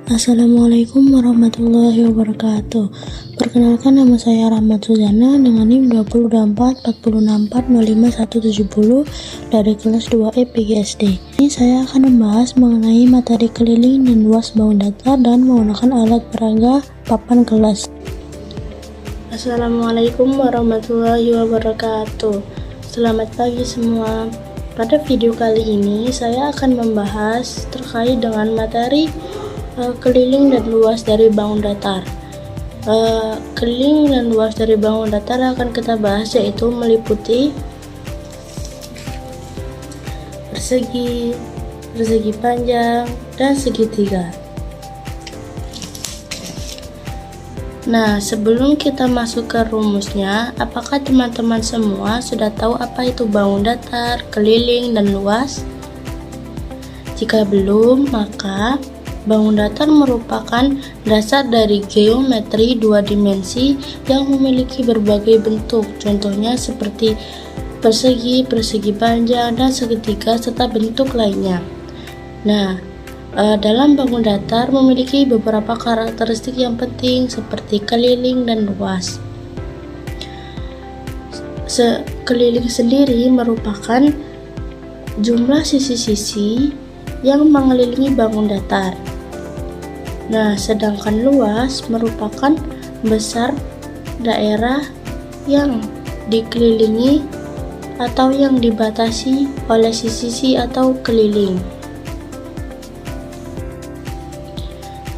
Assalamualaikum warahmatullahi wabarakatuh. Perkenalkan, nama saya Rahmat Suzana dengan NIM 20446405170 dari kelas 2E PGSD. Ini saya akan membahas mengenai materi keliling dan luas bangun datar dan menggunakan alat peraga papan kelas. Assalamualaikum warahmatullahi wabarakatuh. Selamat pagi semua. Pada video kali ini saya akan membahas terkait dengan materi keliling dan luas dari bangun datar. Keliling dan luas dari bangun datar akan kita bahas, yaitu meliputi persegi, persegi panjang, dan segitiga. Nah, sebelum kita masuk ke rumusnya, apakah teman-teman semua sudah tahu apa itu bangun datar, keliling, dan luas? Jika belum, maka bangun datar merupakan dasar dari geometri dua dimensi yang memiliki berbagai bentuk, contohnya seperti persegi, persegi panjang, dan segitiga, serta bentuk lainnya. Nah, dalam bangun datar memiliki beberapa karakteristik yang penting seperti keliling dan luas. Keliling sendiri merupakan jumlah sisi-sisi yang mengelilingi bangun datar. Nah, sedangkan luas merupakan besar daerah yang dikelilingi atau yang dibatasi oleh sisi-sisi atau keliling.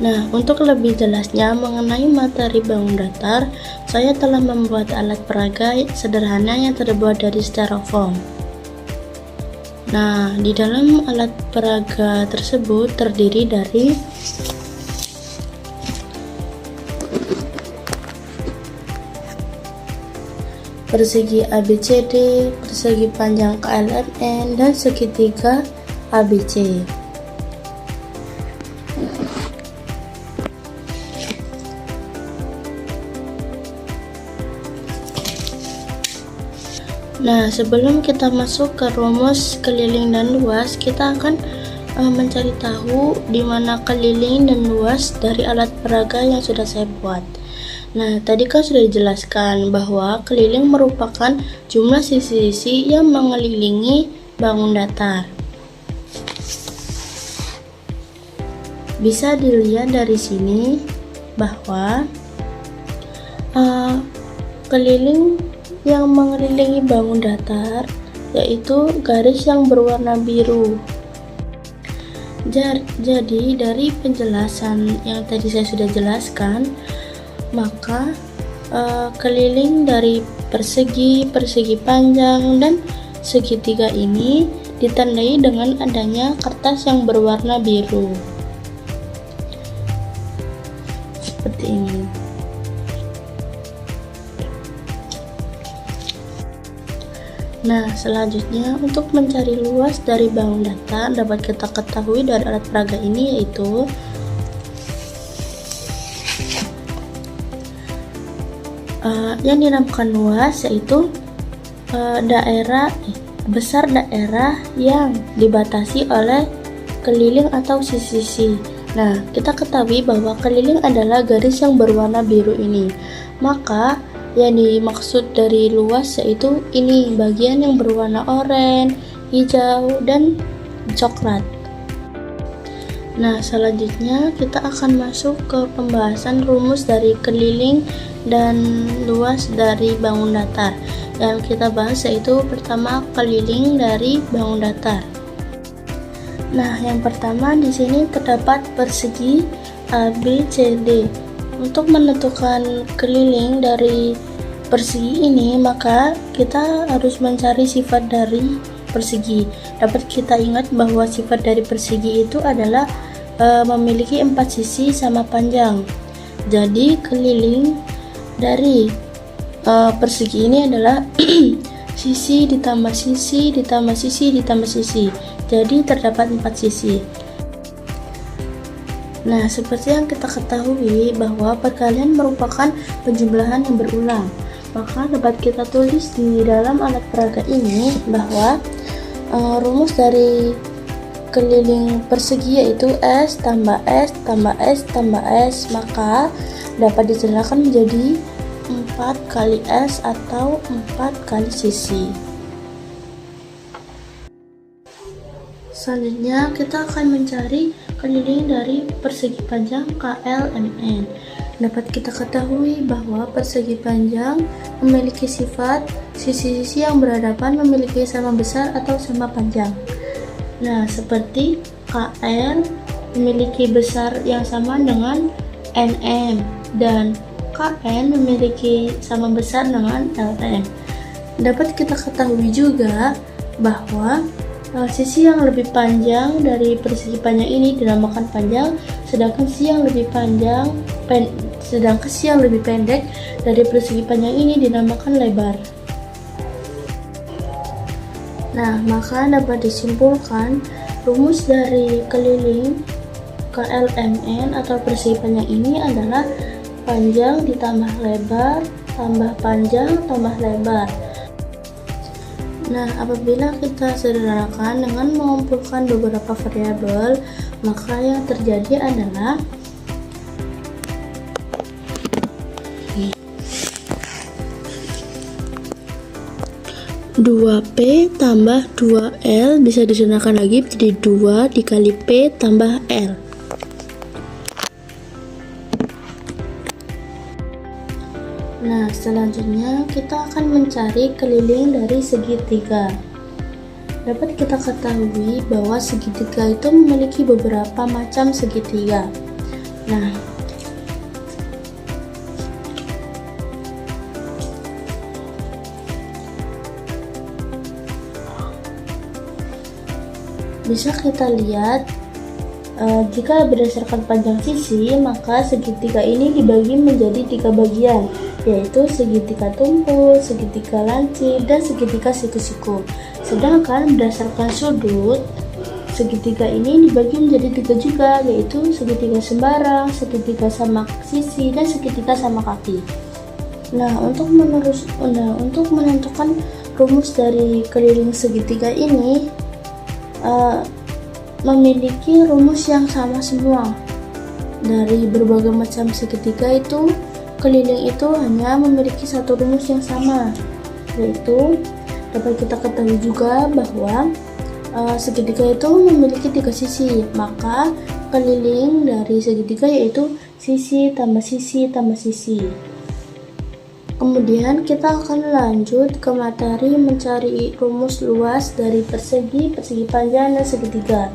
Nah, untuk lebih jelasnya mengenai materi bangun datar, saya telah membuat alat peraga sederhana yang terbuat dari styrofoam. Nah, di dalam alat peraga tersebut terdiri dari persegi ABCD, persegi panjang KLMN, dan segitiga ABC. Nah, sebelum kita masuk ke rumus keliling dan luas, kita akan mencari tahu di mana keliling dan luas dari alat peraga yang sudah saya buat. Nah, tadi kan sudah dijelaskan bahwa keliling merupakan jumlah sisi-sisi yang mengelilingi bangun datar. Bisa dilihat dari sini bahwa keliling yang mengelilingi bangun datar yaitu garis yang berwarna biru. Jadi dari penjelasan yang tadi saya sudah jelaskan, maka keliling dari persegi, persegi panjang, dan segitiga ini ditandai dengan adanya kertas yang berwarna biru seperti ini. Nah, selanjutnya untuk mencari luas dari bangun datar dapat kita ketahui dari alat peraga ini, yaitu yang dinamakan luas, yaitu besar daerah yang dibatasi oleh keliling atau sisi-sisi. Nah, kita ketahui bahwa keliling adalah garis yang berwarna biru ini. Maka yang dimaksud dari luas yaitu ini bagian yang berwarna oranye, hijau, dan coklat. Nah, selanjutnya kita akan masuk ke pembahasan rumus dari keliling dan luas dari bangun datar. Yang kita bahas yaitu pertama keliling dari bangun datar. Nah, yang pertama di sini terdapat persegi ABCD. Untuk menentukan keliling dari persegi ini, maka kita harus mencari sifat dari persegi. Dapat kita ingat bahwa sifat dari persegi itu adalah memiliki 4 sisi sama panjang. Jadi keliling dari persegi ini adalah sisi ditambah sisi ditambah sisi ditambah sisi. Jadi terdapat 4 sisi. Nah, seperti yang kita ketahui bahwa perkalian merupakan penjumlahan yang berulang. Maka dapat kita tulis di dalam alat peraga ini bahwa rumus dari keliling persegi yaitu S tambah S tambah S tambah S, maka dapat diceritakan menjadi 4 kali S atau 4 kali sisi. Selanjutnya kita akan mencari keliling dari persegi panjang KLMN. Dapat kita ketahui bahwa persegi panjang memiliki sifat sisi-sisi yang berhadapan memiliki sama besar atau sama panjang. Nah, seperti KL memiliki besar yang sama dengan NM dan KN memiliki sama besar dengan LN. Dapat kita ketahui juga bahwa sisi yang lebih panjang dari persegi panjang ini dinamakan panjang, sedangkan sisi yang lebih pendek dari persegi panjang ini dinamakan lebar. Nah, maka dapat disimpulkan rumus dari keliling KLMN atau persegi panjang ini adalah panjang ditambah lebar tambah panjang tambah lebar. Nah, apabila kita sederhanakan dengan mengumpulkan beberapa variabel, maka yang terjadi adalah dua P tambah 2L bisa disederhanakan lagi menjadi 2 dikali P tambah L. Nah, selanjutnya kita akan mencari keliling dari segitiga. Dapat kita ketahui bahwa segitiga itu memiliki beberapa macam segitiga. Nah, bisa kita lihat jika berdasarkan panjang sisi, maka segitiga ini dibagi menjadi 3 bagian, yaitu segitiga tumpul, segitiga lancip, dan segitiga siku-siku. Sedangkan berdasarkan sudut, segitiga ini dibagi menjadi 3 juga, yaitu segitiga sembarang, segitiga sama sisi, dan segitiga sama kaki. Nah, untuk menentukan rumus dari keliling segitiga ini memiliki rumus yang sama semua. Dari berbagai macam segitiga itu, keliling itu hanya memiliki satu rumus yang sama, yaitu dapat kita ketahui juga bahwa segitiga itu memiliki 3 sisi, maka keliling dari segitiga yaitu sisi tambah sisi tambah sisi. Kemudian kita akan lanjut ke materi mencari rumus luas dari persegi, persegi panjang, dan segitiga.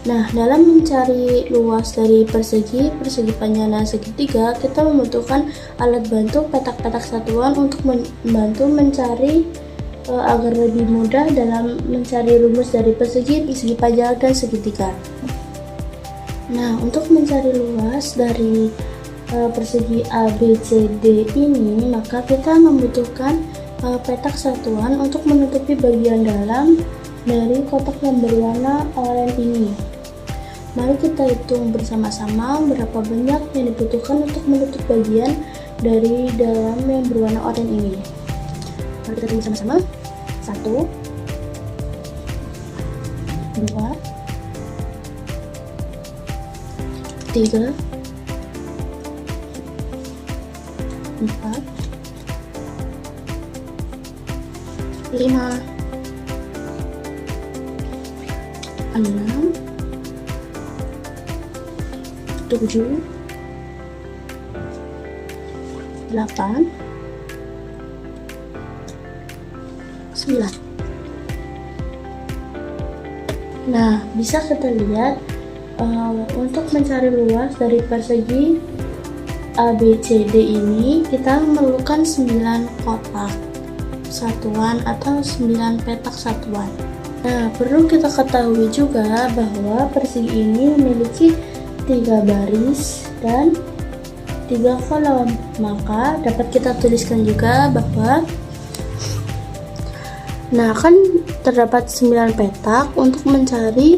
Nah, dalam mencari luas dari persegi, persegi panjang, dan segitiga, kita membutuhkan alat bantu petak-petak satuan untuk membantu mencari agar lebih mudah dalam mencari rumus dari persegi, persegi panjang, dan segitiga. Nah, untuk mencari luas dari persegi ABCD ini, maka kita membutuhkan petak satuan untuk menutupi bagian dalam dari kotak yang berwarna oranye ini. Mari kita hitung bersama-sama berapa banyak yang dibutuhkan untuk menutup bagian dari dalam yang berwarna oranye ini. Mari kita hitung bersama-sama. 1, 2, 3, 4, 5, 6, 7, 8, 9. Nah, bisa kita lihat untuk mencari luas dari persegi ABCD ini, kita memerlukan 9 kotak satuan atau 9 petak satuan. Nah, perlu kita ketahui juga bahwa persegi ini memiliki 3 baris dan 3 kolom. Maka dapat kita tuliskan juga bahwa kan terdapat 9 petak untuk mencari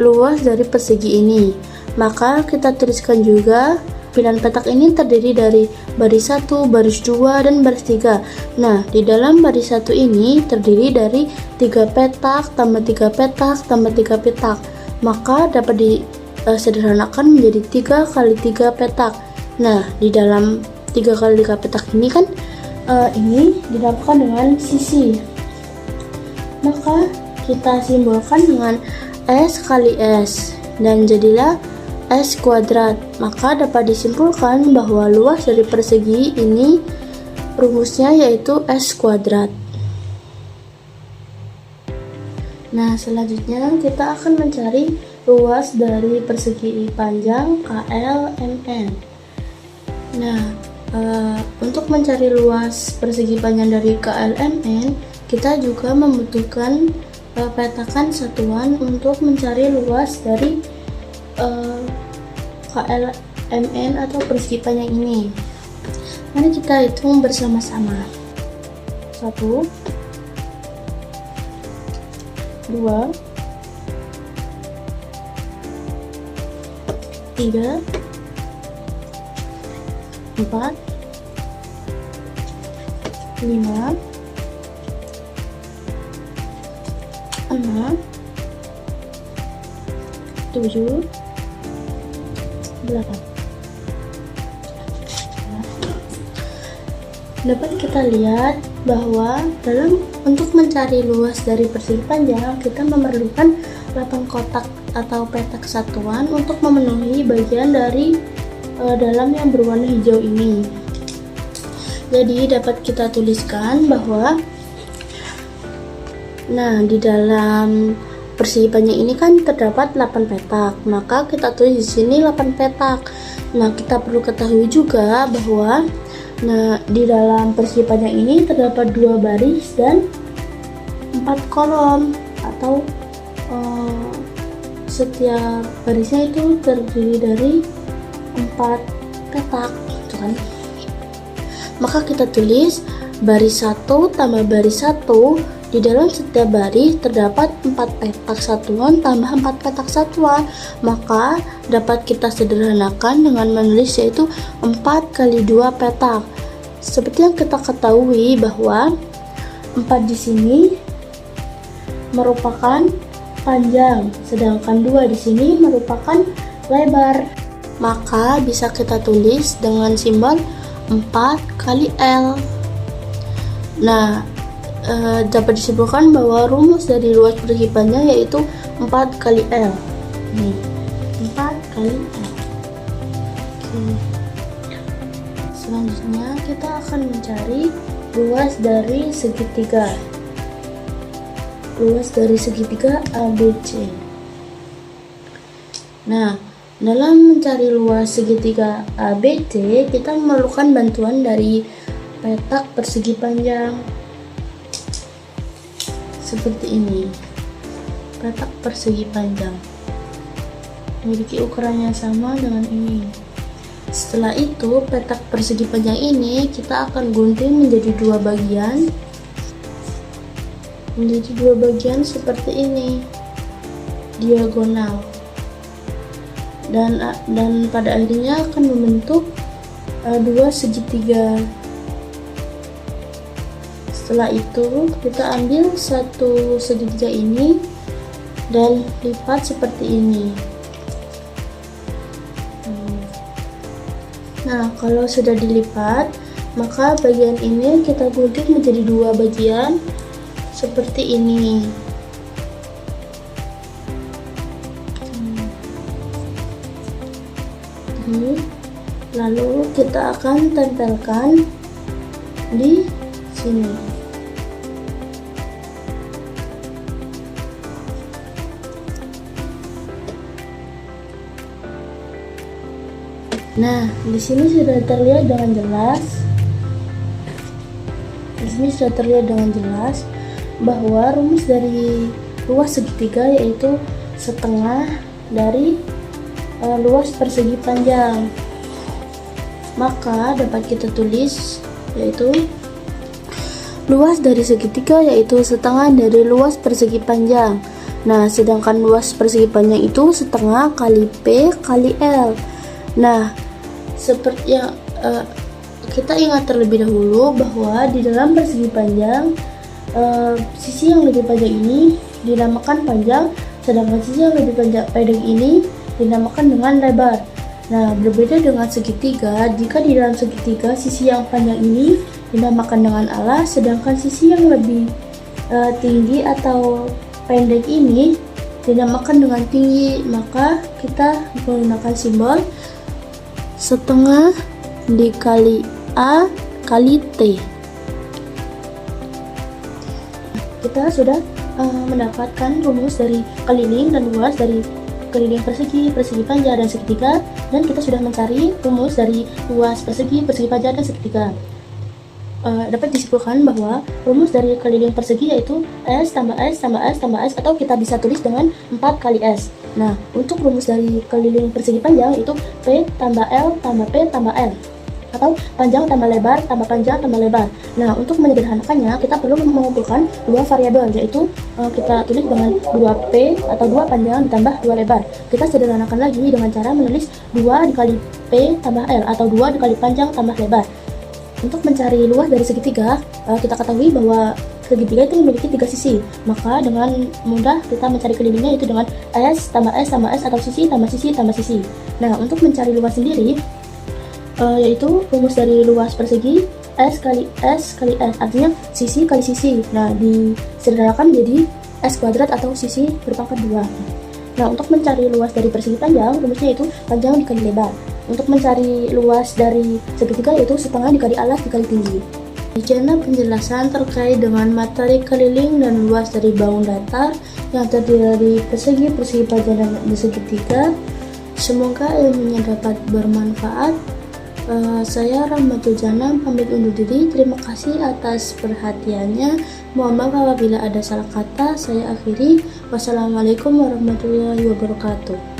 luas dari persegi ini. Maka kita tuliskan juga 9 petak ini terdiri dari baris 1, baris 2, dan baris 3. Nah, di dalam baris 1 ini terdiri dari 3 petak, tambah 3 petak, tambah 3 petak. maka dapat disederhanakan menjadi 3 kali 3 petak. Nah, di dalam 3 kali 3 petak ini kan ini dinamakan dengan sisi. Maka kita simbolkan dengan S kali S dan jadilah S kuadrat. Maka dapat disimpulkan bahwa luas dari persegi ini rumusnya yaitu S kuadrat. Nah, selanjutnya kita akan mencari luas dari persegi panjang KLMN. Nah, untuk mencari luas persegi panjang dari KLMN, kita juga membutuhkan petakan satuan untuk mencari luas dari KLMN atau persegi panjang ini. Mari kita hitung bersama-sama. 1, 2, 3, 4, 5, 6, 7, 8. Dapat kita lihat bahwa untuk mencari luas dari persegi panjang, kita memerlukan 8 kotak atau petak satuan untuk memenuhi bagian dari dalam yang berwarna hijau ini. Jadi dapat kita tuliskan bahwa di dalam persegi panjang ini kan terdapat 8 petak, maka kita tulis di sini 8 petak. Nah, kita perlu ketahui juga bahwa di dalam persegi panjang ini terdapat 2 baris dan 4 kolom, atau setiap barisnya itu terdiri dari 4 petak, gitu kan. Maka kita tulis baris 1 tambah baris 1. Di dalam setiap baris terdapat 4 petak satuan tambah 4 petak satuan. Maka dapat kita sederhanakan dengan menulis yaitu 4 kali 2 petak. Seperti yang kita ketahui bahwa 4 di sini merupakan panjang, sedangkan 2 di sini merupakan lebar. Maka bisa kita tulis dengan simbol 4 kali L. Nah, dapat disimpulkan bahwa rumus dari luas persegi panjang yaitu 4 kali L. Nih, 4 kali L. Oke. Selanjutnya kita akan mencari luas dari segitiga. Luas dari segitiga ABC. Nah, dalam mencari luas segitiga ABC, kita memerlukan bantuan dari petak persegi panjang. Seperti ini. Petak persegi panjang memiliki ukuran yang sama dengan ini. Setelah itu, petak persegi panjang ini kita akan gunting menjadi 2 bagian. Menjadi 2 bagian seperti ini, diagonal. Dan pada akhirnya akan membentuk 2 segitiga. Setelah itu, kita ambil satu segitiga ini dan lipat seperti ini. Nah, kalau sudah dilipat, maka bagian ini kita gunting menjadi 2 bagian seperti ini. Lalu kita akan tempelkan di sini. Nah, di sini sudah terlihat dengan jelas. Di sini sudah terlihat dengan jelas bahwa rumus dari luas segitiga yaitu setengah dari luas persegi panjang. Maka dapat kita tulis yaitu luas dari segitiga yaitu setengah dari luas persegi panjang. Nah, sedangkan luas persegi panjang itu setengah kali P kali L. Nah, seperti yang kita ingat terlebih dahulu bahwa di dalam persegi panjang, sisi yang lebih panjang ini dinamakan panjang, sedangkan sisi yang lebih pendek ini dinamakan dengan lebar. Nah, berbeda dengan segitiga, jika di dalam segitiga sisi yang panjang ini dinamakan dengan alas, sedangkan sisi yang lebih tinggi atau pendek ini dinamakan dengan tinggi. Maka kita menggunakan simbol setengah dikali A kali T. Kita sudah mendapatkan rumus dari keliling dan luas dari keliling persegi, persegi panjang, dan segitiga, dan kita sudah mencari rumus dari luas persegi, persegi panjang, dan segitiga. Dapat disimpulkan bahwa rumus dari keliling persegi yaitu S tambah S tambah S tambah S, atau kita bisa tulis dengan 4 kali S. Nah, untuk rumus dari keliling persegi panjang itu P tambah L tambah P tambah L, atau panjang tambah lebar tambah panjang tambah lebar. Nah, untuk menyederhanakannya kita perlu mengumpulkan dua variabel, yaitu kita tulis dengan 2P atau 2 panjang ditambah 2 lebar. Kita sederhanakan lagi dengan cara menulis 2 dikali P tambah L, atau 2 dikali panjang tambah lebar. Untuk mencari luas dari segitiga, kita ketahui bahwa segitiga itu memiliki 3 sisi. Maka dengan mudah kita mencari kelilingnya itu dengan S tambah S tambah S, atau sisi tambah sisi tambah sisi. Nah, untuk mencari luas sendiri, yaitu rumus dari luas persegi S kali S kali S, artinya sisi kali sisi. Nah, disederhanakan menjadi S kuadrat atau sisi berpangkat 2. Nah, untuk mencari luas dari persegi panjang, rumusnya itu panjang dikali lebar. Untuk mencari luas dari segitiga yaitu setengah dikali alas dikali tinggi. Demikianlah penjelasan terkait dengan materi keliling dan luas dari bangun datar yang terdiri dari persegi, persegi panjang, dan segitiga. Semoga ilmunya dapat bermanfaat. Saya Rahmatul Janam pamit undur diri. Terima kasih atas perhatiannya. Mohon maaf apabila ada salah kata. Saya akhiri. Wassalamualaikum warahmatullahi wabarakatuh.